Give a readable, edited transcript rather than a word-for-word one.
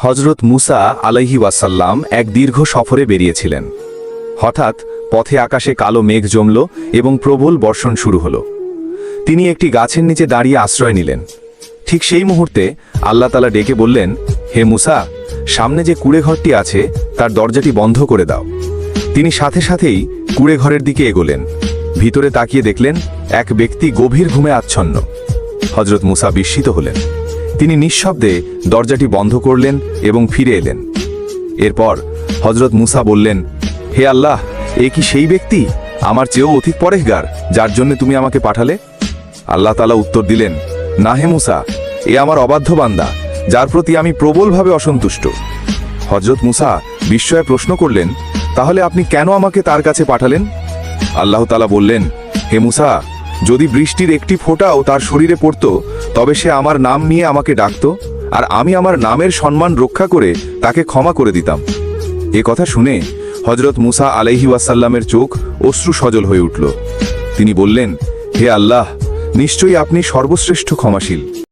হযরত মুসা আলাইহি ওয়াসাল্লাম এক দীর্ঘ সফরে বেরিয়েছিলেন। হঠাৎ পথে আকাশে কালো মেঘ জমল এবং প্রবল বর্ষণ শুরু হলো। তিনি একটি গাছের নিচে দাঁড়িয়ে আশ্রয় নিলেন। ঠিক সেই মুহূর্তে আল্লাহ তাআলা ডেকে বললেন, হে মুসা, সামনে যে কুঁড়েঘরটি আছে তার দরজাটি বন্ধ করে দাও। তিনি সাথে সাথেই কুঁড়েঘরের দিকে এগোলেন। ভিতরে তাকিয়ে দেখলেন এক ব্যক্তি গভীর ঘুমে আচ্ছন্ন। হযরত মুসা বিস্মিত হলেন। তিনি নিঃশব্দে দরজাটি বন্ধ করলেন এবং ফিরে এলেন। এরপর হযরত মুসা বললেন, হে আল্লাহ, এ কি সেই ব্যক্তি, আমার চেয়েও অধিক পরেহগার, যার জন্য তুমি আমাকে পাঠালে? আল্লাহ তাআলা উত্তর দিলেন, না হে মুসা, এ আমার অবাধ্য বান্দা, যার প্রতি আমি প্রবলভাবে অসন্তুষ্ট। হযরত মুসা বিস্ময়ে প্রশ্ন করলেন, তাহলে আপনি কেন আমাকে তার কাছে পাঠালেন? আল্লাহ তাআলা বললেন, হে মুসা, যদি বৃষ্টির একটি ফোঁটাও তার শরীরে পড়ত, তবে সে আমার নাম নিয়ে আমাকে ডাকত, আর আমি আমার নামের সম্মান রক্ষা করে তাকে ক্ষমা করে দিতাম। এ কথা শুনে হযরত মুসা আলাইহি ওয়াসাল্লামের চোখ অশ্রু সজল হয়ে উঠল। তিনি বললেন, হে আল্লাহ, নিশ্চয়ই আপনি সর্বশ্রেষ্ঠ ক্ষমাশীল।